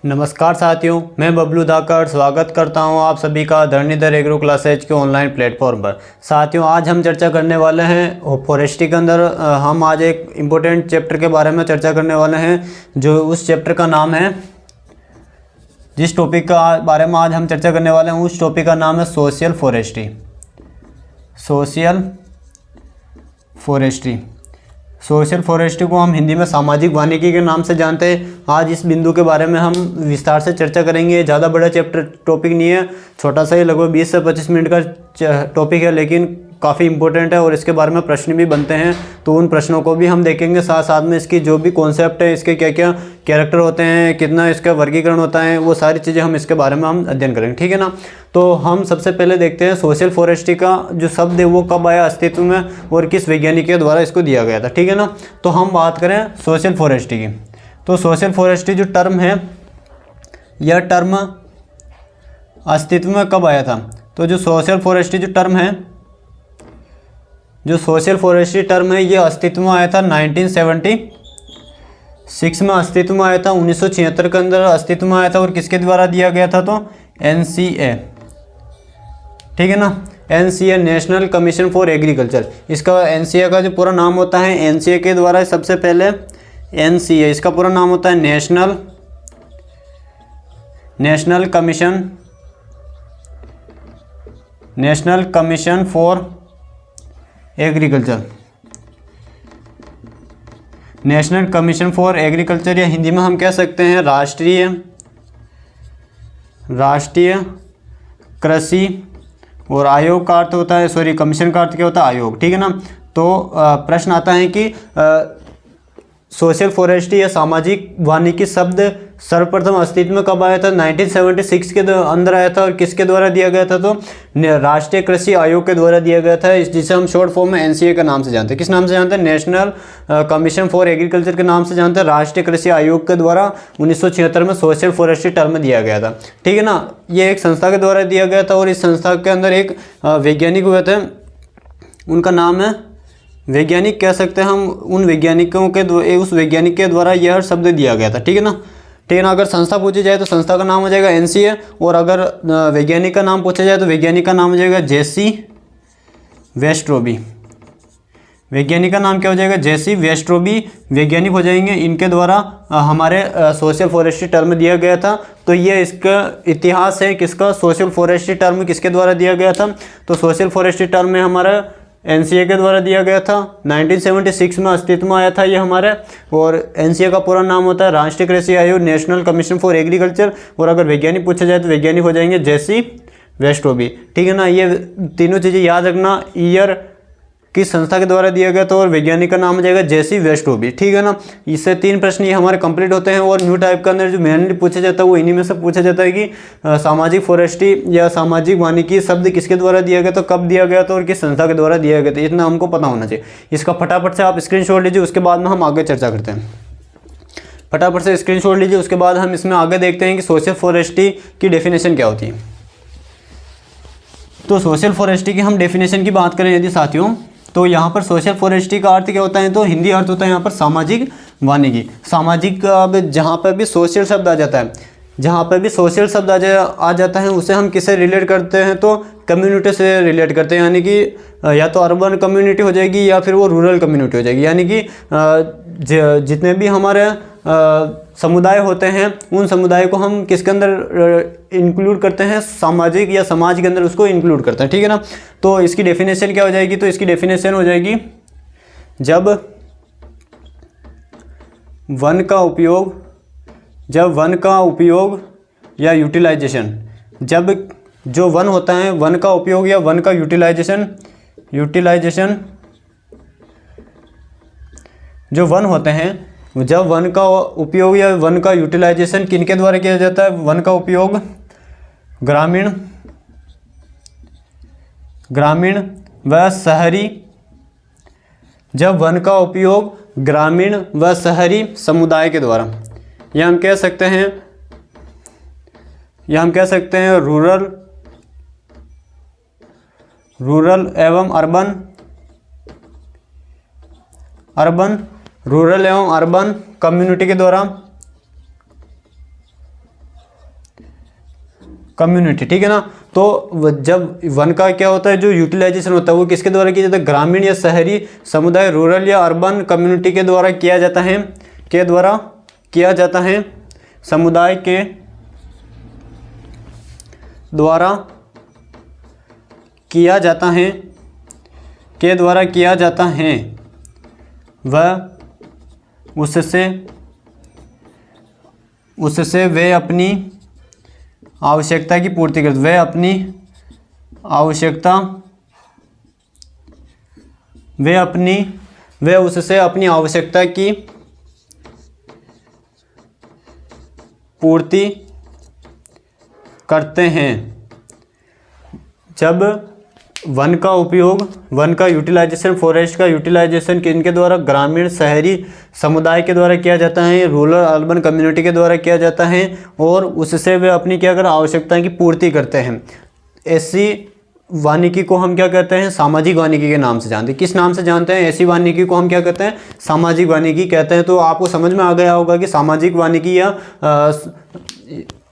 नमस्कार साथियों, मैं बबलू धाकड़ स्वागत करता हूं आप सभी का धरणीधर एग्रो क्लासेज के ऑनलाइन प्लेटफॉर्म पर। साथियों, आज हम चर्चा करने वाले हैं फॉरेस्ट्री के अंदर हम आज एक इम्पोर्टेंट चैप्टर के बारे में चर्चा करने वाले हैं, जो उस चैप्टर का नाम है, जिस टॉपिक का बारे में आज हम चर्चा करने वाले हैं उस टॉपिक का नाम है social forestry. Social forestry social forestry को हम हिंदी में सामाजिक वानिकी के नाम से जानते हैं। आज इस बिंदु के बारे में हम विस्तार से चर्चा करेंगे। ज़्यादा बड़ा टॉपिक नहीं है, छोटा सा ही, लगभग 20 से 25 मिनट का टॉपिक है, लेकिन काफ़ी इंपॉर्टेंट है और इसके बारे में प्रश्न भी बनते हैं, तो उन प्रश्नों को भी हम देखेंगे। साथ साथ में इसकी जो भी कॉन्सेप्ट है, इसके क्या क्या कैरेक्टर होते हैं, कितना इसका वर्गीकरण होता है, वो सारी चीज़ें हम इसके बारे में हम अध्ययन करेंगे, ठीक है ना। तो हम सबसे पहले देखते हैं सोशल फॉरेस्ट्री का जो शब्द है वो कब आया अस्तित्व में और किस वैज्ञानिक के द्वारा इसको दिया गया था, ठीक है ना। तो हम बात करें सोशल फॉरेस्ट्री की, तो सोशल फॉरेस्ट्री जो टर्म है, यह टर्म अस्तित्व में कब आया था। तो जो सोशल फॉरेस्ट्री जो टर्म है, जो सोशल फॉरेस्ट्री टर्म है, ये अस्तित्व में आया था 1976 में अस्तित्व में आया था, 1976 के अंदर अस्तित्व में आया था। और किसके द्वारा दिया गया था, तो NCA, ठीक है ना, NCA national commission for agriculture. इसका NCA का जो पूरा नाम होता है, NCA के द्वारा सबसे पहले NCA, इसका पूरा नाम होता है national commission for agriculture. National commission for agriculture, या हिंदी में हम कह सकते हैं राष्ट्रीय कृषि, और आयोग का अर्थ होता है, सॉरी, कमीशन का अर्थ क्या होता है, आयोग, ठीक है ना। तो प्रश्न आता है कि सोशल फॉरेस्ट्री या सामाजिक वानिकी शब्द सर्वप्रथम अस्तित्व में कब आया था। 1976 के अंदर आया था। और किसके द्वारा दिया गया था, तो राष्ट्रीय कृषि आयोग के द्वारा दिया गया था, जिसे हम शॉर्ट फॉर्म में NCA के नाम से जानते हैं। किस नाम से जानते हैं, नेशनल कमीशन फॉर एग्रीकल्चर के नाम से जानते हैं। राष्ट्रीय कृषि आयोग के द्वारा 1976 में सोशल फॉरेस्ट्री टर्म दिया गया था, ठीक है ना। ये एक संस्था के द्वारा दिया गया था और इस संस्था के अंदर एक वैज्ञानिक हुए थे, उनका नाम है, वैज्ञानिक कह सकते हैं हम, उन वैज्ञानिकों के उस वैज्ञानिक के द्वारा यह शब्द दिया गया था, ठीक है ना। ठीक है ना। अगर संस्था पूछी जाए तो संस्था का नाम हो जाएगा NCA, और अगर वैज्ञानिक का नाम पूछा जाए तो वैज्ञानिक का नाम हो जाएगा JC वेस्ट्रोबी। वैज्ञानिक का नाम क्या हो जाएगा, JC वेस्ट्रोबी वैज्ञानिक हो जाएंगे। इनके द्वारा हमारे सोशल फॉरेस्ट्री टर्म दिया गया था। तो ये इसका इतिहास है, किसका, सोशल फॉरेस्ट्री टर्म किसके द्वारा दिया गया था। तो सोशल फॉरेस्ट्री टर्म में हमारा NCA के द्वारा दिया गया था, 1976 में अस्तित्व में आया था ये हमारे। और NCA का पूरा नाम होता है राष्ट्रीय कृषि आयोग, नेशनल कमीशन फॉर एग्रीकल्चर। और अगर वैज्ञानिक पूछा जाए तो वैज्ञानिक हो जाएंगे JC वेस्ट्रोबी, ठीक है ना। ये तीनों चीज़ें याद रखना, ईयर किस संस्था के द्वारा दिया गया था और वैज्ञानिक का नाम हो जाएगा JC वेस्ट्रोबी, ठीक है ना। इससे 3 प्रश्न ये हमारे कंप्लीट होते हैं। और न्यू टाइप के अंदर जो मेनली पूछा जाता है वो इन्हीं में से पूछा जाता है कि सामाजिक फॉरेस्ट्री या सामाजिक वानिकी शब्द किसके द्वारा दिया गया था, कब दिया गया था और किस संस्था के द्वारा दिया गया था, इतना हमको पता होना चाहिए। इसका फटाफट से आप स्क्रीनशॉट लीजिए, उसके बाद में हम आगे चर्चा करते हैं। फटाफट से स्क्रीनशॉट लीजिए, उसके बाद हम इसमें आगे देखते हैं कि सोशल फॉरेस्ट्री की डेफिनेशन क्या होती है। तो सोशल फॉरेस्ट्री की हम डेफिनेशन की बात करें यदि साथियों, तो यहाँ पर सोशल फॉरेस्ट्री का अर्थ क्या होता है, तो हिंदी अर्थ होता है यहाँ पर सामाजिक वानिकी। सामाजिक, अब जहाँ पर भी सोशल शब्द आ जाता है, जहाँ पर भी सोशल शब्द आ जाता है उसे हम किससे रिलेट करते हैं, तो कम्युनिटी से रिलेट करते हैं। यानी कि या तो अर्बन कम्युनिटी हो जाएगी या फिर वो रूरल कम्युनिटी हो जाएगी। यानी कि जितने भी हमारे समुदाय होते हैं उन समुदाय को हम किसके अंदर इंक्लूड करते हैं, सामाजिक या समाज के अंदर उसको इंक्लूड करते हैं, ठीक है ना। तो इसकी डेफिनेशन क्या हो जाएगी, तो इसकी डेफिनेशन हो जाएगी, जब वन का उपयोग या यूटिलाइजेशन, जब जो वन होता है, वन का उपयोग या वन का यूटिलाइजेशन जो वन होते हैं, जब वन का उपयोग या वन का यूटिलाइजेशन किनके द्वारा किया जाता है, वन का उपयोग ग्रामीण व शहरी, जब वन का उपयोग ग्रामीण व शहरी समुदाय के द्वारा, या हम कह सकते हैं रूरल एवं अर्बन कम्युनिटी के द्वारा कम्युनिटी, ठीक है ना। तो जब वन का क्या होता है, जो यूटिलाइजेशन होता है वो किसके द्वारा किया जाता है, ग्रामीण या शहरी समुदाय, रूरल या अर्बन कम्युनिटी के द्वारा किया जाता है, के द्वारा किया जाता है, समुदाय के द्वारा किया जाता है, के द्वारा किया जाता है, वह उससे वे अपनी आवश्यकता की पूर्ति करते, वे अपनी आवश्यकता, वे उससे अपनी आवश्यकता की पूर्ति करते हैं। जब वन का उपयोग, वन का यूटिलाइजेशन, फॉरेस्ट का यूटिलाइजेशन किनके द्वारा, ग्रामीण शहरी समुदाय के द्वारा किया जाता है, रूरल अर्बन कम्युनिटी के द्वारा किया जाता है, और उससे वे अपनी क्या कर आवश्यकताएं की पूर्ति करते हैं। ऐसी वानिकी को हम क्या कहते हैं, सामाजिक वानिकी के नाम से जानते हैं। किस नाम से जानते हैं, ऐसी वानिकी को हम क्या कहते हैं, सामाजिक वानिकी कहते हैं। तो आपको समझ में आ गया होगा कि सामाजिक वानिकी या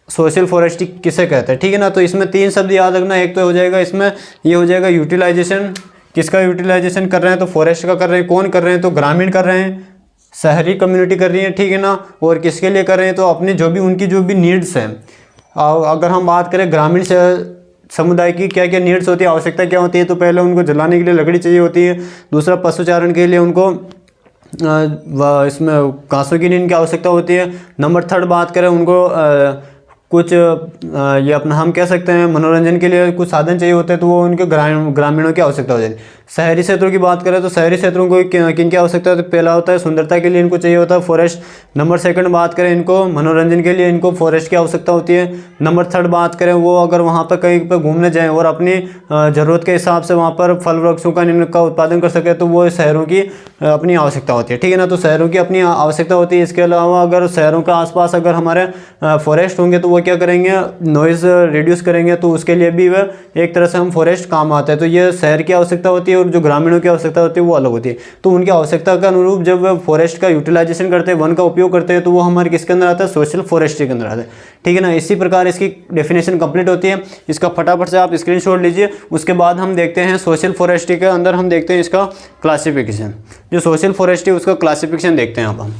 सोशल फॉरेस्ट्री किसे कहते हैं, ठीक है ना। तो इसमें 3 शब्द याद रखना। एक तो हो जाएगा इसमें, ये हो जाएगा यूटिलाइजेशन, किसका यूटिलाइजेशन कर रहे हैं, तो फॉरेस्ट का कर रहे हैं। कौन कर रहे हैं, तो ग्रामीण कर रहे हैं, शहरी कम्युनिटी कर रही है, ठीक है ना। और किसके लिए कर रहे हैं, तो अपने जो भी उनकी जो भी नीड्स हैं। अगर हम बात करें ग्रामीण समुदाय की क्या क्या नीड्स होती है, आवश्यकता क्या होती है, तो पहले उनको जलाने के लिए लकड़ी चाहिए होती है। दूसरा, पशुचारण के लिए उनको इसमें घासों की नींद की आवश्यकता होती है। नंबर 3 बात करें, उनको कुछ ये अपना हम कह सकते हैं मनोरंजन के लिए कुछ साधन चाहिए होते हैं, तो वो उनके ग्रामीणों की आवश्यकता हो जाती है। शहरी क्षेत्रों की बात करें तो शहरी क्षेत्रों को किन की आवश्यकता होती है, पहला होता है सुंदरता के लिए इनको चाहिए होता है फॉरेस्ट। नंबर 2 बात करें, इनको मनोरंजन के लिए इनको फॉरेस्ट की आवश्यकता होती है। नंबर 3 बात करें, वो अगर वहाँ पर कहीं पर घूमने जाएँ और अपनी ज़रूरत के हिसाब से वहाँ पर फल वृक्षों का उत्पादन कर सके, तो वो शहरों की अपनी आवश्यकता होती है, ठीक है ना। तो शहरों की अपनी आवश्यकता होती है। इसके अलावा अगर शहरों के आसपास अगर हमारे फॉरेस्ट होंगे तो वो क्या करेंगे, नॉइज़ रिड्यूस करेंगे, तो उसके लिए भी वह एक तरह से हम फॉरेस्ट काम आते हैं। तो ये शहर की आवश्यकता होती है और जो ग्रामीणों की आवश्यकता होती है वो अलग होती है। तो उनकी आवश्यकता के अनुरूप जब वह फॉरेस्ट का यूटिलाइजेशन करते हैं, वन का उपयोग करते हैं, तो वो हमारे किसके अंदर आता है, सोशल फॉरेस्ट्री के अंदर आता है, ठीक है ना। इसी प्रकार इसकी डेफिनेशन कंप्लीट होती है। इसका फटाफट से आप स्क्रीनशॉट लीजिए। उसके बाद हम देखते हैं सोशल फॉरेस्ट्री के अंदर हम देखते हैं इसका क्लासिफिकेशन। जो सोशल फॉरेस्ट्री उसका क्लासिफिकेशन देखते हैं हम।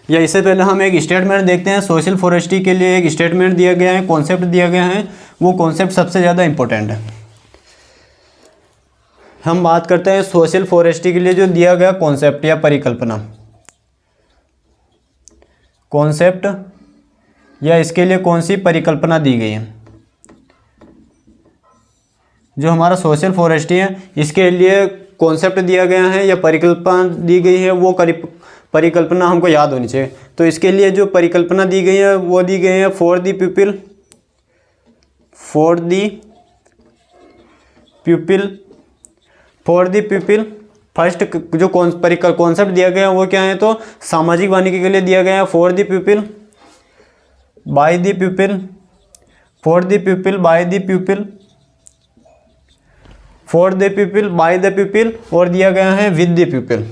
या इससे पहले हम एक स्टेटमेंट देखते हैं। सोशल फॉरेस्ट्री के लिए एक स्टेटमेंट दिया गया है, कॉन्सेप्ट दिया गया है। वो कॉन्सेप्ट सबसे ज़्यादा इंपॉर्टेंट है। हम बात करते हैं सोशल फॉरेस्ट्री के लिए जो दिया गया कॉन्सेप्ट या परिकल्पना, कॉन्सेप्ट या इसके लिए कौन सी परिकल्पना दी गई है। जो हमारा सोशल फॉरेस्ट्री है इसके लिए कॉन्सेप्ट दिया गया है या परिकल्पना दी गई है, वो परिकल्पना हमको याद होनी चाहिए। तो इसके लिए जो परिकल्पना दी गई है वो दी गई है for the people, for the people. First जो कॉन्सेप्ट दिया गया है वो क्या है, तो सामाजिक वानिकी के लिए दिया गया है for the people, by the people, for the people, by the people, for the people, by the people, और दिया गया है with the people,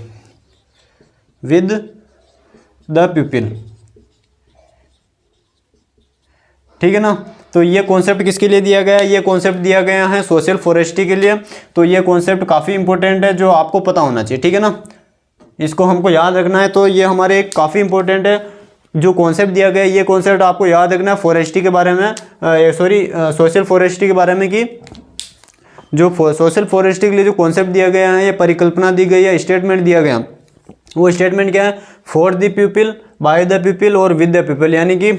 with the people, ठीक है ना। तो ये कॉन्सेप्ट किसके लिए दिया गया है, ये कॉन्सेप्ट दिया गया है सोशल फॉरेस्ट्री के लिए। तो ये कॉन्सेप्ट काफ़ी इंपॉर्टेंट है, जो आपको पता होना चाहिए, ठीक है ना। इसको हमको याद रखना है। तो ये हमारे काफ़ी इंपॉर्टेंट है जो कॉन्सेप्ट दिया गया है। ये कॉन्सेप्ट आपको याद रखना है फॉरेस्ट्री के बारे में, सोशल फॉरेस्ट्री के बारे में, कि जो सोशल फॉरेस्ट्री के लिए जो कॉन्सेप्ट दिया गया है, ये परिकल्पना दी गई है, स्टेटमेंट दिया गया, वो स्टेटमेंट क्या है, for the people, by the people और विद द पीपल। यानी कि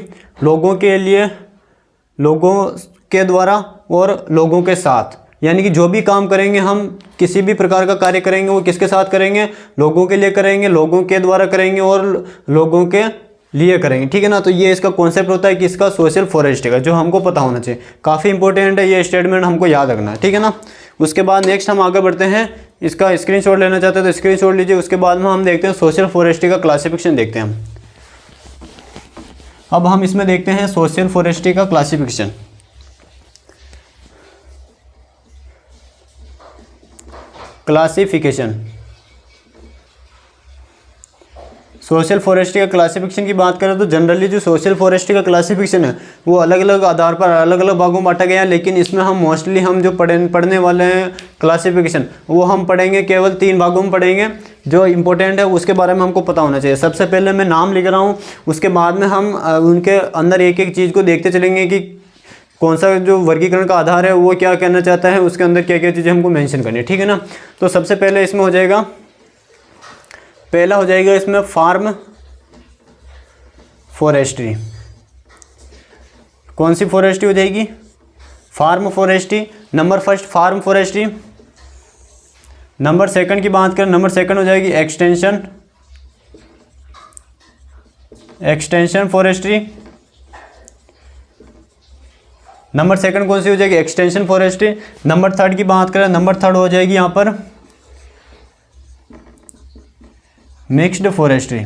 लोगों के लिए, लोगों के द्वारा और लोगों के साथ। यानी कि जो भी काम करेंगे हम, किसी भी प्रकार का कार्य करेंगे, वो किसके साथ करेंगे, लोगों के लिए करेंगे, लोगों के द्वारा करेंगे और लोगों के लिए करेंगे, ठीक है ना। तो ये इसका कॉन्सेप्ट होता है किसका, सोशल फॉरेस्ट्री का, जो हमको पता होना चाहिए। काफ़ी इंपॉर्टेंट है ये स्टेटमेंट, हमको याद रखना है, ठीक है ना। उसके बाद नेक्स्ट हम आगे बढ़ते हैं। इसका स्क्रीनशॉट लेना चाहते हैं तो स्क्रीनशॉट लीजिए। उसके बाद में हम देखते हैं सोशल फॉरेस्ट्री का क्लासिफिकेशन देखते हैं हम। अब हम इसमें देखते हैं सोशल फॉरेस्ट्री का क्लासिफिकेशन। सोशल फॉरेस्ट्री का क्लासिफिकेशन की बात करें तो जनरली जो सोशल फॉरेस्ट्री का क्लासिफिकेशन है वो अलग अलग आधार पर अलग अलग भागों में बांटा गया है, लेकिन इसमें हम मोस्टली हम जो पढ़ने वाले हैं क्लासिफिकेशन वो हम पढ़ेंगे केवल 3 भागों में पढ़ेंगे जो इंपॉर्टेंट है, उसके बारे में हमको पता होना चाहिए। सबसे पहले मैं नाम लिख रहा हूँ, उसके बाद में हम उनके अंदर एक एक चीज़ को देखते चलेंगे कि कौन सा जो वर्गीकरण का आधार है वो क्या कहना चाहता है, उसके अंदर क्या क्या चीज़ें हमको मेंशन करनी है, ठीक है ना। तो सबसे पहले इसमें हो जाएगा, पहला हो जाएगा इसमें फार्म फॉरेस्ट्री। कौन सी फॉरेस्ट्री हो जाएगी? Farm forestry. Number first farm forestry. Number second की बात करें, नंबर सेकंड हो जाएगी एक्सटेंशन फॉरेस्ट्री। नंबर सेकंड कौन सी हो जाएगी? Extension forestry. नंबर थर्ड की बात करें, नंबर थर्ड हो जाएगी यहाँ पर मिक्स्ड फॉरेस्ट्री।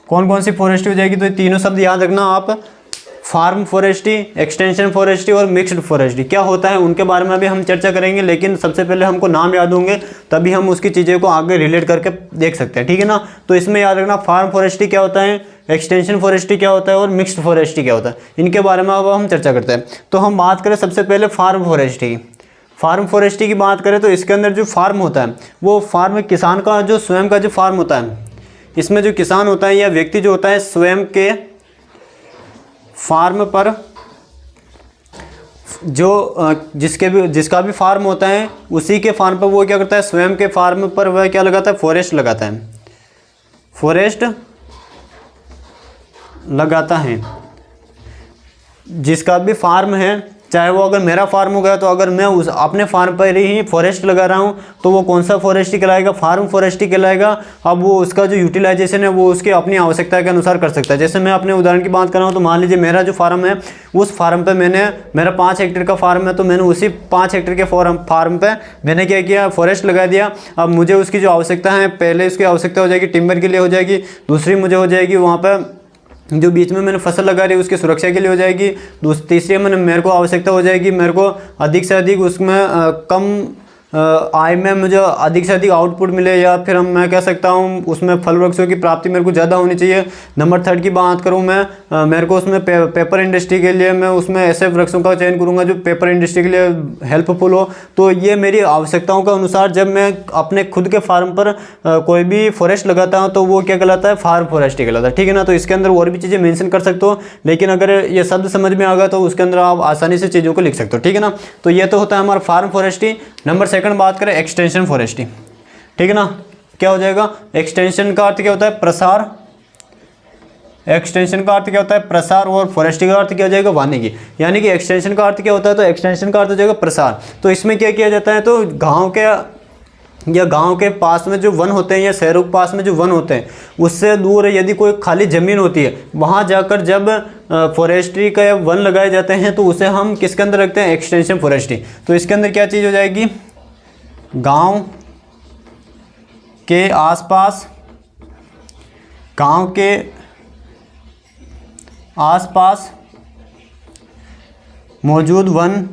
कौन कौन सी फॉरेस्ट्री हो जाएगी? तो ये तीनों शब्द याद रखना आप, फार्म फॉरेस्ट्री, एक्सटेंशन फॉरेस्ट्री और मिक्स्ड फॉरेस्ट्री। क्या होता है उनके बारे में अभी हम चर्चा करेंगे, लेकिन सबसे पहले हमको नाम याद होंगे तभी हम उसकी चीज़ों को आगे रिलेट करके देख सकते हैं, ठीक है ना। तो इसमें याद रखना फार्म फॉरेस्ट्री क्या होता है, एक्सटेंशन फॉरेस्ट्री क्या होता है और मिक्स्ड फॉरेस्ट्री क्या होता है, इनके बारे में अब हम चर्चा करते हैं। तो हम बात करें सबसे पहले फार्म फॉरेस्ट्री की। फार्म फॉरेस्ट्री की बात करें तो इसके अंदर जो फार्म होता है वो फार्म किसान का जो स्वयं का जो फार्म होता है, इसमें जो किसान होता है या व्यक्ति जो होता है स्वयं के फार्म पर जो जिसका भी फार्म होता है उसी के फार्म पर वो क्या करता है, स्वयं के फार्म पर वह क्या लगाता है, फॉरेस्ट लगाता है, फॉरेस्ट लगाता है। जिसका भी फार्म है, चाहे वो अगर मेरा फार्म हो गया तो अगर मैं उस अपने फार्म पर ही फॉरेस्ट लगा रहा हूँ तो वो कौन सा फॉरेस्ट्री कहलाएगा, फार्म फॉरेस्ट्री कहलाएगा। अब वो उसका जो यूटिलाइजेशन है वो उसकी अपनी आवश्यकता के अनुसार कर सकता है। जैसे मैं अपने उदाहरण की बात कर रहा हूँ तो मान लीजिए मेरा जो फार्म है उस फार्म पे मेरा 5 हेक्टेयर का फार्म है, तो मैंने उसी 5 हेक्टेयर के फार्म पे मैंने क्या किया, फॉरेस्ट लगा दिया। अब मुझे उसकी जो आवश्यकता है, पहले उसकी आवश्यकता हो जाएगी टिम्बर के लिए हो जाएगी, दूसरी मुझे हो जाएगी वहाँ पर जो बीच में मैंने फसल लगा रही है उसकी सुरक्षा के लिए हो जाएगी, तीसरी मेरे को आवश्यकता हो जाएगी, मेरे को अधिक से अधिक उसमें कम आय में मुझे अधिक से अधिक आउटपुट मिले, या फिर मैं कह सकता हूँ उसमें फल वृक्षों की प्राप्ति मेरे को ज़्यादा होनी चाहिए। नंबर थर्ड की बात करूँ मैं, मेरे को उसमें पेपर इंडस्ट्री के लिए मैं उसमें ऐसे वृक्षों का चयन करूँगा जो पेपर इंडस्ट्री के लिए हेल्पफुल हो। तो ये मेरी आवश्यकताओं के अनुसार जब मैं अपने खुद के फार्म पर कोई भी फॉरेस्ट लगाता हूँ तो वो क्या कहलाता है, फार्म फॉरेस्ट्री कहलाता है, ठीक है ना। तो इसके अंदर और भी चीज़ें मेंशन कर सकते हो, लेकिन अगर ये शब्द समझ में आ गया तो उसके अंदर आप आसानी से चीज़ों को लिख सकते हो, ठीक है ना। तो ये तो होता है हमारा फार्म फॉरेस्ट्री। नंबर सेकंड बात करें एक्सटेंशन फॉरेस्ट्री, ठीक है ना। क्या हो जाएगा, एक्सटेंशन का अर्थ क्या होता है, प्रसार। एक्सटेंशन का अर्थ क्या होता है, प्रसार। और फॉरेस्ट्री का अर्थ क्या हो जाएगा, वानिकी। यानी कि एक्सटेंशन का अर्थ क्या होता है, तो एक्सटेंशन का अर्थ हो जाएगा प्रसार। तो इसमें क्या किया जाता है, तो गांव के पास में जो वन होते हैं या शहरों के पास में जो वन होते हैं उससे दूर यदि कोई खाली ज़मीन होती है, वहाँ जाकर जब फॉरेस्ट्री का वन लगाए जाते हैं तो उसे हम किसके अंदर रखते हैं, एक्सटेंशन फॉरेस्ट्री। तो इसके अंदर क्या चीज़ हो जाएगी, गांव के आसपास मौजूद वन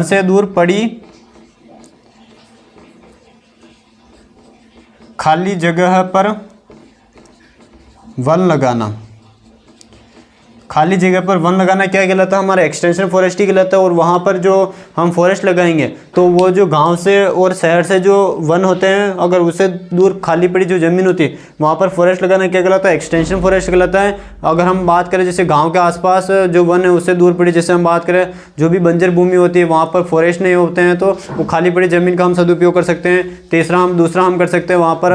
से दूर पड़ी खाली जगह पर वन लगाना। खाली जगह पर वन लगाना क्या कहलाता है, हमारा एक्सटेंशन फॉरेस्ट्री कहलाता है। और वहाँ पर जो हम फॉरेस्ट लगाएंगे तो वो जो गांव से और शहर से जो वन होते हैं, अगर उससे दूर खाली पड़ी जो ज़मीन होती है वहाँ पर फॉरेस्ट लगाना क्या कहलाता है, एक्सटेंशन फॉरेस्ट कहलाता है। अगर हम बात करें जैसे गाँव के आसपास जो वन है उससे दूर पड़ी, जैसे हम बात करें जो भी बंजर भूमि होती है वहाँ पर फॉरेस्ट नहीं होते हैं तो वो खाली पड़ी ज़मीन का हम सदुपयोग कर सकते हैं। दूसरा हम कर सकते हैं, वहाँ पर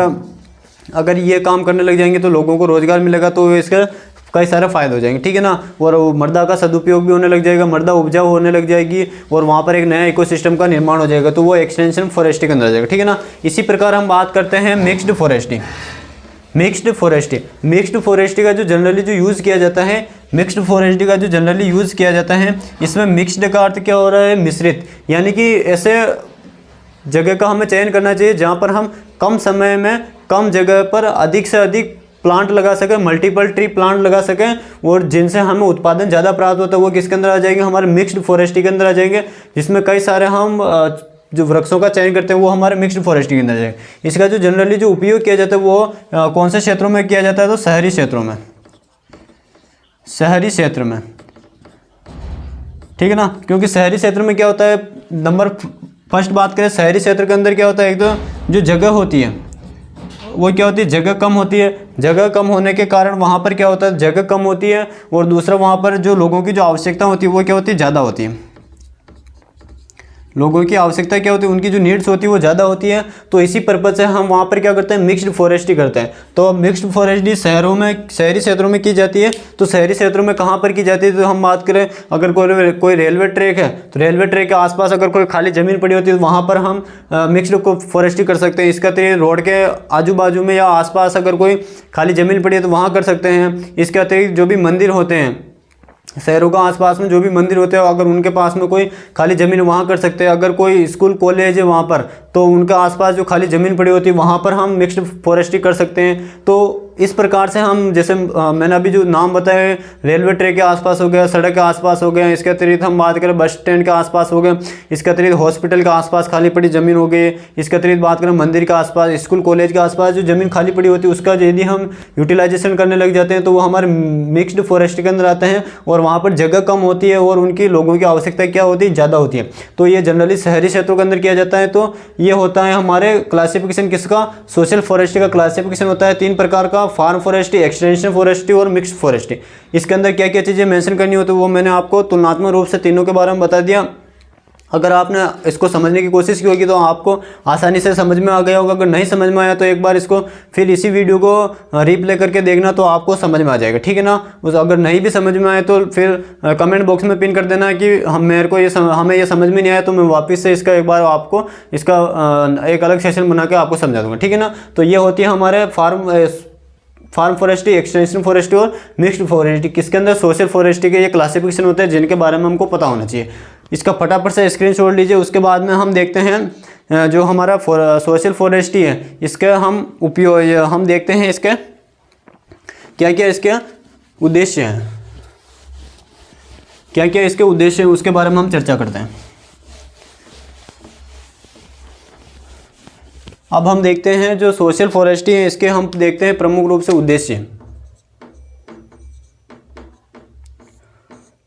अगर ये काम करने लग जाएंगे तो लोगों को रोज़गार मिलेगा, तो इसका कई सारे फ़ायदे हो जाएंगे, ठीक है ना। और मृदा का सदुपयोग भी होने लग जाएगा, मृदा उपजाऊ होने लग जाएगी और वहाँ पर एक नया इकोसिस्टम का निर्माण हो जाएगा, तो वो एक्सटेंशन फॉरेस्ट्री के अंदर आ जाएगा, ठीक है ना। इसी प्रकार हम बात करते हैं मिक्स्ड फॉरेस्ट्री। मिक्स्ड फॉरेस्ट्री का जो जनरली जो यूज़ किया जाता है, इसमें मिक्स्ड का अर्थ क्या हो रहा है, मिश्रित। यानी कि ऐसे जगह का हमें चयन करना चाहिए जहाँ पर हम कम समय में कम जगह पर अधिक से अधिक प्लांट लगा सकें, मल्टीपल ट्री प्लांट लगा सकें और जिनसे हमें उत्पादन ज़्यादा प्राप्त होता है, वो किसके अंदर आ जाएंगे, हमारे मिक्स्ड फॉरेस्ट्री के अंदर आ जाएंगे, जिसमें कई सारे हम जो वृक्षों का चयन करते हैं वो हमारे मिक्स्ड फॉरेस्ट्री के अंदर जाएंगे। इसका जो जनरली जो उपयोग किया जाता है वो कौन से क्षेत्रों में किया जाता है, तो शहरी क्षेत्रों में, शहरी क्षेत्र में, ठीक है ना। क्योंकि शहरी क्षेत्र में क्या होता है, नंबर फर्स्ट बात करें शहरी क्षेत्र के अंदर क्या होता है, एक तो जो जगह होती है वो क्या होती है, जगह कम होती है। जगह कम होने के कारण वहाँ पर क्या होता है, जगह कम होती है, और दूसरा वहाँ पर जो लोगों की जो आवश्यकता होती है वो क्या होती है, ज़्यादा होती है। लोगों की आवश्यकता क्या होती है, उनकी जो नीड्स होती है वो ज़्यादा होती है। तो इसी पर्पज़ से हम वहाँ पर क्या करते हैं, मिक्स्ड फॉरेस्ट्री करते हैं। तो अब मिक्स्ड फॉरेस्ट्री शहरों में, शहरी क्षेत्रों में की जाती है। तो शहरी क्षेत्रों में कहाँ पर की जाती है, तो हम बात करें अगर कोई रेलवे ट्रैक है तो रेलवे ट्रैक के आसपास अगर कोई खाली ज़मीन पड़ी होती है तो वहाँ पर हम मिक्स्ड फॉरेस्ट्री कर सकते हैं। इसका अतिरिक्त रोड के आजू बाजू में या आसपास अगर कोई खाली ज़मीन पड़ी है तो वहाँ कर सकते हैं। इसके अतिरिक्त जो भी मंदिर होते हैं शहरों का आसपास में, जो भी मंदिर होते हैं, अगर उनके पास में कोई खाली ज़मीन वहाँ कर सकते हैं। अगर कोई स्कूल कॉलेज है वहाँ पर तो उनके आसपास जो खाली ज़मीन पड़ी होती है वहाँ पर हम मिक्स्ड फॉरेस्ट्री कर सकते हैं। तो इस प्रकार से हम, जैसे मैंने अभी जो नाम बताए, रेलवे ट्रैक के आसपास हो गया, सड़क के आसपास हो गया, इसके अतिरिक्त हम बात करें बस स्टैंड के आसपास हो गया, इसके अतिरिक्त हॉस्पिटल के आसपास खाली पड़ी ज़मीन हो गई, इसके अतिरिक्त बात करें मंदिर के आसपास, स्कूल कॉलेज के आसपास जो ज़मीन खाली पड़ी होती है उसका यदि हम यूटिलाइजेशन करने लग जाते हैं तो वो हमारे मिक्स्ड फॉरेस्ट्री के अंदर आते हैं। और वहाँ पर जगह कम होती है और उनकी लोगों की आवश्यकता क्या होती है, ज़्यादा होती है। तो ये जनरली शहरी क्षेत्रों के अंदर किया जाता है। तो ये होता है हमारे क्लासिफिकेशन किसका, सोशल फॉरेस्ट्री का क्लासिफिकेशन होता है 3 प्रकार का, फार्म फॉरेस्ट्री, एक्सटेंशन फॉरेस्ट्री और मिक्स्ड फॉरेस्ट्री। इसके अंदर क्या क्या चीज़ें मेंशन करनी होती है वो मैंने आपको तुलनात्मक रूप से तीनों के बारे में बता दिया। अगर आपने इसको समझने की कोशिश की होगी तो आपको आसानी से समझ में आ गया होगा। अगर नहीं समझ में आया तो एक बार इसको फिर इसी वीडियो को रिप्ले करके देखना तो आपको समझ में आ जाएगा, ठीक है ना। उस अगर नहीं भी समझ में आए तो फिर कमेंट बॉक्स में पिन कर देना कि हमें ये समझ में नहीं आया, तो मैं वापस से इसका एक बार आपको इसका एक अलग सेशन बना के आपको समझा दूँगा, ठीक है ना। तो ये होती है हमारे फार्म फॉरेस्ट्री, एक्सटेंशन फॉरेस्ट्री और मिक्स्ड फॉरेस्ट्री। किसके अंदर, सोशल फॉरेस्ट्री के ये क्लासिफिकेशन होते हैं जिनके बारे में हमको पता होना चाहिए। इसका फटाफट से स्क्रीनशॉट लीजिए। उसके बाद में हम देखते हैं जो हमारा सोशल फॉरेस्ट्री है, इसका हम उपयोग, हम देखते हैं इसके क्या क्या इसके उद्देश्य हैं, क्या क्या इसके उद्देश्य हैं, उसके बारे में हम चर्चा करते हैं। अब हम देखते हैं जो सोशल फॉरेस्ट्री है, इसके हम देखते हैं प्रमुख रूप से उद्देश्य।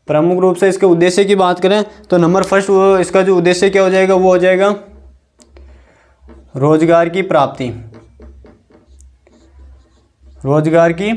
प्रमुख रूप से इसके उद्देश्य की बात करें तो नंबर फर्स्ट वो इसका जो उद्देश्य क्या हो जाएगा, वो हो जाएगा रोजगार की प्राप्ति। रोजगार की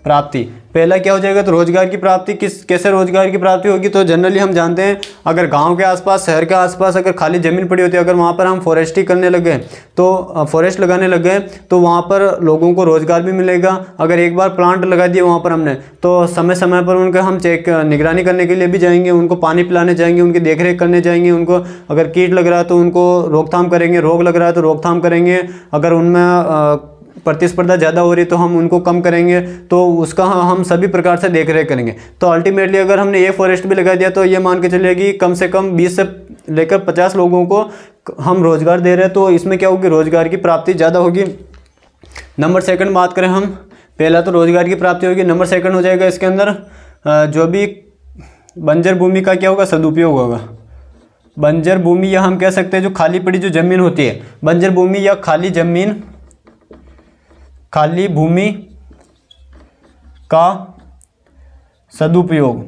प्राप्ति पहला क्या हो जाएगा, तो रोजगार की प्राप्ति कैसे रोजगार की प्राप्ति होगी। तो जनरली हम जानते हैं अगर गांव के आसपास, शहर के आसपास अगर खाली ज़मीन पड़ी होती है, अगर वहाँ पर हम फॉरेस्ट्री करने लग गए, तो फॉरेस्ट लगाने लग गए तो वहाँ पर लोगों को रोजगार भी मिलेगा। अगर एक बार प्लांट लगा दिए वहाँ पर हमने, तो समय समय पर उनका हम निगरानी करने के लिए भी जाएंगे, उनको पानी पिलाने जाएंगे, उनकी देखरेख करने जाएंगे, उनको अगर कीट लग रहा है तो उनको रोकथाम करेंगे, रोग लग रहा है तो रोकथाम करेंगे, अगर उनमें प्रतिस्पर्धा ज़्यादा हो रही है तो हम उनको कम करेंगे, तो उसका हम सभी प्रकार से देख रेख करेंगे। तो अल्टीमेटली अगर हमने ये फॉरेस्ट भी लगा दिया तो ये मान के चलिए कम से कम 20 से लेकर 50 लोगों को हम रोज़गार दे रहे हैं। तो इसमें क्या होगी, रोज़गार की प्राप्ति ज़्यादा होगी। नंबर सेकंड बात करें हम, पहला तो रोज़गार की प्राप्ति होगी। नंबर सेकंड हो जाएगा इसके अंदर जो भी बंजर भूमि का क्या होगा, सदुपयोग होगा। बंजर भूमि या हम कह सकते हैं जो खाली पड़ी जो ज़मीन होती है, बंजर भूमि या खाली ज़मीन, खाली भूमि का सदुपयोग,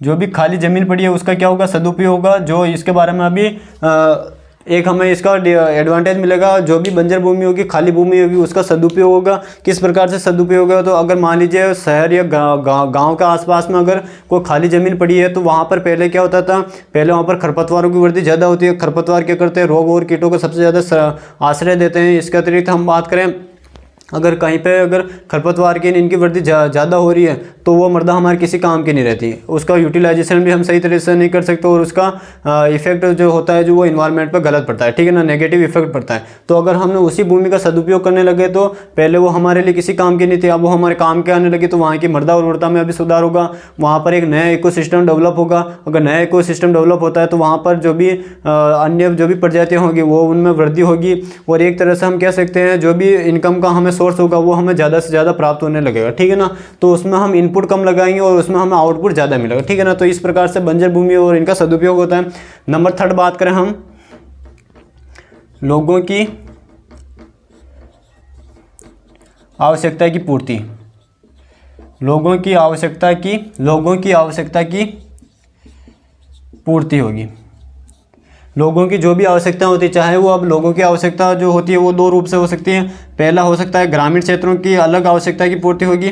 जो भी खाली ज़मीन पड़ी है उसका क्या होगा, सदुपयोग होगा। जो इसके बारे में अभी एक हमें इसका एडवांटेज मिलेगा, जो भी बंजर भूमि होगी, खाली भूमि होगी, उसका सदुपयोग होगा। किस प्रकार से सदुपयोग होगा, तो अगर मान लीजिए शहर या गांव के आसपास में अगर कोई खाली ज़मीन पड़ी है तो वहाँ पर पहले क्या होता था, पहले वहाँ पर खरपतवारों की वृद्धि ज़्यादा होती है। खरपतवार क्या करते हैं, रोग और कीटों को सबसे ज़्यादा आश्रय देते हैं। इसके अतिरिक्त हम बात करें अगर कहीं पे अगर खरपतवार की इनकी वृद्धि ज़्यादा हो रही है तो वो मृदा हमारे किसी काम की नहीं रहती, उसका यूटिलाइजेशन भी हम सही तरीके से नहीं कर सकते और उसका इफेक्ट जो होता है जो वो इन्वायरमेंट पर गलत पड़ता है, ठीक है ना, नेगेटिव इफेक्ट पड़ता है। तो अगर हमने उसी भूमि का सदुपयोग करने लगे तो पहले वो हमारे लिए किसी काम की नहीं थी, अब वो हमारे काम के आने लगी तो वहाँ की मृदा उर्वरता में अभी सुधार होगा, वहाँ पर एक नया इकोसिस्टम डेवलप होगा। अगर नया इकोसिस्टम डेवलप होता है तो वहाँ पर जो भी अन्य जो भी प्रजातियाँ होंगी वो उनमें वृद्धि होगी और एक तरह से हम कह सकते हैं जो भी इनकम का हमें सोर्स होगा वो हमें ज़्यादा से ज़्यादा प्राप्त होने लगेगा, ठीक है ना। तो उसमें हम इनपुट कम लगाएंगे और उसमें हमें आउटपुट ज़्यादा मिलेगा, ठीक है ना। तो इस प्रकार से बंजर भूमि और इनका सदुपयोग होता है। नंबर 3 बात करें हम लोगों की आवश्यकता की पूर्ति, लोगों की आवश्यकता की पूर्ति होगी। लोगों की जो भी आवश्यकता होती है, चाहे वो अब लोगों की आवश्यकता जो होती है वो 2 रूप से हो सकती है। पहला हो सकता है ग्रामीण क्षेत्रों की अलग आवश्यकता की पूर्ति होगी,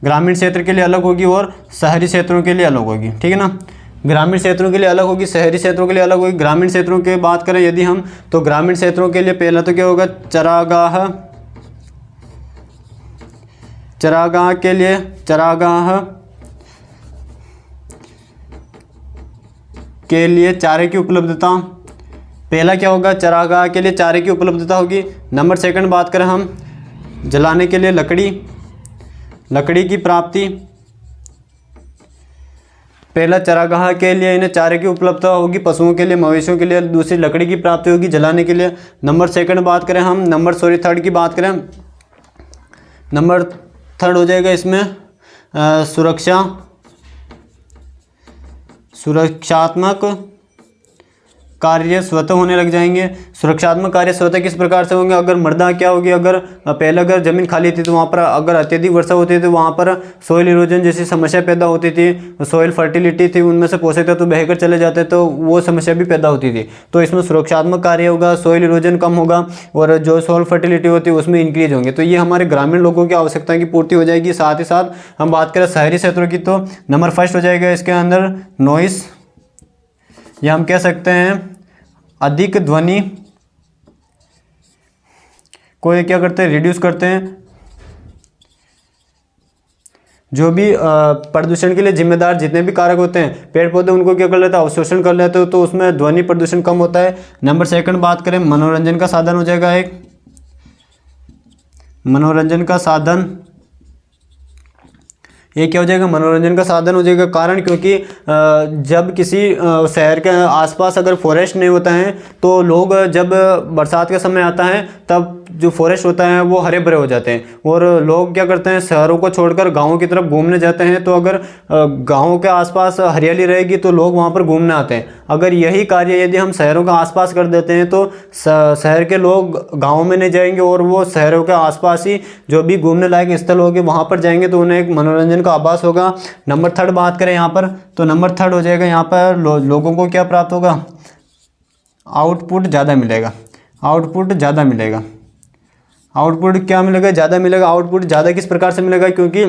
ग्रामीण क्षेत्र के लिए अलग होगी और शहरी क्षेत्रों के लिए अलग होगी, ठीक है ना। ग्रामीण क्षेत्रों के लिए अलग होगी, शहरी क्षेत्रों के लिए अलग होगी। ग्रामीण क्षेत्रों की बात करें यदि हम, तो ग्रामीण क्षेत्रों के लिए पहला तो क्या होगा, चरागाह के लिए चारे की उपलब्धता। पहला क्या होगा, चरागाह के लिए चारे की उपलब्धता होगी। नंबर 2 बात करें हम जलाने के लिए लकड़ी की प्राप्ति। पहला चरागाह के लिए इन्हें चारे की उपलब्धता होगी, पशुओं के लिए, मवेशियों के लिए। दूसरी लकड़ी की प्राप्ति होगी जलाने के लिए। नंबर 2 बात करें हम, थर्ड की बात करें, नंबर 3 हो जाएगा इसमें सुरक्षात्मक कार्य स्वतः होने लग जाएंगे। सुरक्षात्मक कार्य स्वतः किस प्रकार से होंगे, अगर मृदा क्या होगी, अगर पहले अगर ज़मीन खाली थी तो वहाँ पर अगर अत्यधिक वर्षा होती थी तो वहाँ पर सॉइल इरोजन जैसी समस्या पैदा होती थी, सॉइल फर्टिलिटी थी उनमें से पोषक तत्व बहकर चले जाते तो वो समस्या भी पैदा होती थी। तो इसमें सुरक्षात्मक कार्य होगा, सॉइल इरोजन कम होगा और जो सॉइल फर्टिलिटी होती है उसमें इंक्रीज होंगे। तो ये हमारे ग्रामीण लोगों की आवश्यकता की पूर्ति हो जाएगी। साथ ही साथ हम बात करें शहरी क्षेत्रों की तो नंबर 1 हो जाएगा इसके अंदर नॉइस, या हम कह सकते हैं अधिक ध्वनि को ये क्या करते हैं, रिड्यूस करते हैं। जो भी प्रदूषण के लिए जिम्मेदार जितने भी कारक होते हैं, पेड़ पौधे उनको क्या कर लेते हैं, अवशोषण कर लेते हो, तो उसमें ध्वनि प्रदूषण कम होता है। नंबर 2 बात करें मनोरंजन का साधन हो जाएगा एक, मनोरंजन का साधन, ये क्या हो जाएगा, मनोरंजन का साधन हो जाएगा। कारण क्योंकि जब किसी शहर के आसपास अगर फॉरेस्ट नहीं होता है तो लोग जब बरसात का समय आता है तब जो फॉरेस्ट होता है वो हरे भरे हो जाते हैं और लोग क्या करते हैं, शहरों को छोड़कर गाँवों की तरफ घूमने जाते हैं। तो अगर गाँव के आसपास हरियाली रहेगी तो लोग वहाँ पर घूमने आते हैं। अगर यही कार्य यदि हम शहरों के आसपास कर देते हैं तो शहर के लोग गाँव में नहीं जाएंगे और वो शहरों के आसपास ही जो भी घूमने लायक स्थल होंगे वहाँ पर जाएंगे, तो उन्हें एक मनोरंजन का आभास होगा। नंबर 3 बात करें यहाँ पर, तो नंबर 3 हो जाएगा यहाँ पर लोगों को क्या प्राप्त होगा, आउटपुट ज़्यादा मिलेगा। आउटपुट क्या मिलेगा, ज़्यादा मिलेगा। आउटपुट ज़्यादा किस प्रकार से मिलेगा, क्योंकि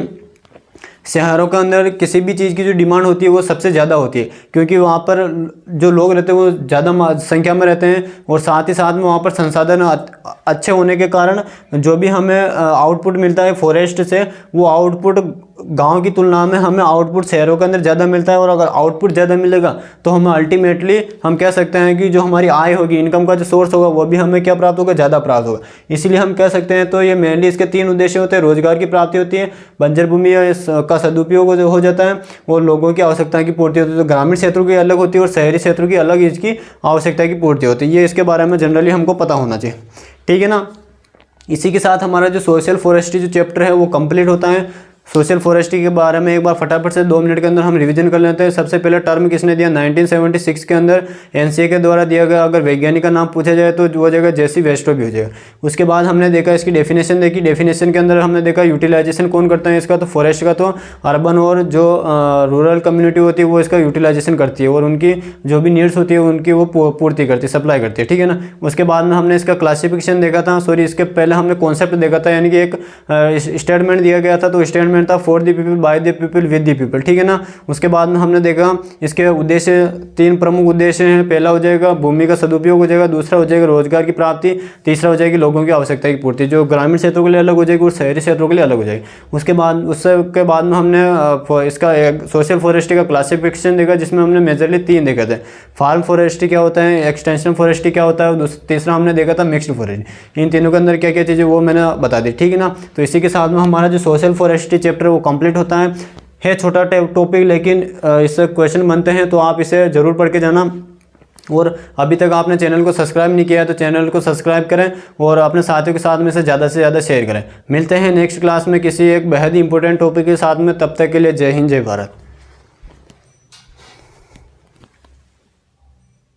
शहरों के अंदर किसी भी चीज़ की जो डिमांड होती है वो सबसे ज़्यादा होती है, क्योंकि वहाँ पर जो लोग रहते हैं वो ज़्यादा संख्या में रहते हैं और साथ ही साथ में वहाँ पर संसाधन अच्छे होने के कारण जो भी हमें आउटपुट मिलता है फॉरेस्ट से, वो आउटपुट गांव की तुलना में हमें आउटपुट शहरों के अंदर ज़्यादा मिलता है। और अगर आउटपुट ज़्यादा मिलेगा तो हमें अल्टीमेटली हम कह सकते हैं कि जो हमारी आय होगी, इनकम का जो सोर्स होगा वो भी हमें क्या प्राप्त होगा, ज़्यादा प्राप्त होगा। इसीलिए हम कह सकते हैं तो ये मेनली इसके 3 उद्देश्य होते हैं। रोजगार की प्राप्ति होती है, बंजर भूमि का सदुपयोग हो जाता है और लोगों की आवश्यकता की पूर्ति होती है। तो ग्रामीण क्षेत्रों की अलग होती है और शहरी क्षेत्रों की अलग इसकी आवश्यकता की पूर्ति होती है। ये इसके बारे में जनरली हमको पता होना चाहिए, ठीक है ना। इसी के साथ हमारा जो सोशल फॉरेस्ट्री जो चैप्टर है वो कंप्लीट होता है। सोशल फॉरेस्ट्री के बारे में एक बार फटाफट से 2 मिनट के अंदर हम रिवीजन कर लेते हैं। सबसे पहले टर्म किसने दिया, 1976 के अंदर एनसीए के द्वारा दिया गया। अगर वैज्ञानिक का नाम पूछा जाए तो वो जगह जेसी वेस्टो भी हो जाएगा। उसके बाद हमने देखा इसकी डेफिनेशन देखी। डेफिनेशन के अंदर हमने देखा यूटिलाइजेशन कौन करता है इसका, तो फॉरेस्ट का तो अर्बन और जो रूरल कम्युनिटी होती है वो इसका यूटिलाइजेशन करती है और उनकी जो भी नीड्स होती है उनकी वो पूर्ति करती है, सप्लाई करती है, ठीक है ना। उसके बाद में हमने इसका क्लासिफिकेशन देखा था, इसके पहले हमने कॉन्सेप्ट देखा था, यानी कि एक स्टेटमेंट दिया गया था। तो स्टेटमेंट स्टेटमेंट था for the people, by the people, with the people, ठीक है ना। उसके बाद में हमने देखा इसके उद्देश्य, 3 प्रमुख उद्देश्य हैं। पहला हो जाएगा भूमि का सदुपयोग हो जाएगा, दूसरा हो जाएगा रोजगार की प्राप्ति, तीसरा हो जाएगी लोगों की आवश्यकता की पूर्ति, जो ग्रामीण क्षेत्रों के लिए अलग हो जाएगी और शहरी क्षेत्रों के लिए अलग हो जाएगी। उसके बाद में हमने इसका सोशल फॉरेस्ट्री का क्लासिफिकेशन देखा, जिसमें हमने मेजरली 3 देखे थे। फार्म फॉरेस्ट्री क्या होता है, एक्सटेंशन फॉरेस्ट्री क्या होता है, और तीसरा हमने देखा था मिक्स्ड फॉरेस्ट्री। इन तीनों के अंदर क्या क्या चीज़ें वो मैंने बता दी, ठीक है ना। तो इसी के साथ में हमारा जो सोशल फॉरेस्ट्री चैप्टर वो कंप्लीट होता है छोटा टॉपिक, लेकिन इससे क्वेश्चन बनते हैं, तो आप इसे ज़रूर पढ़ के जाना। और अभी तक आपने चैनल को सब्सक्राइब नहीं किया है तो चैनल को सब्सक्राइब करें और अपने साथियों के साथ में से ज़्यादा शेयर करें। मिलते हैं नेक्स्ट क्लास में किसी एक बेहद ही इंपॉर्टेंट टॉपिक के साथ में, तब तक के लिए जय हिंद जय भारत।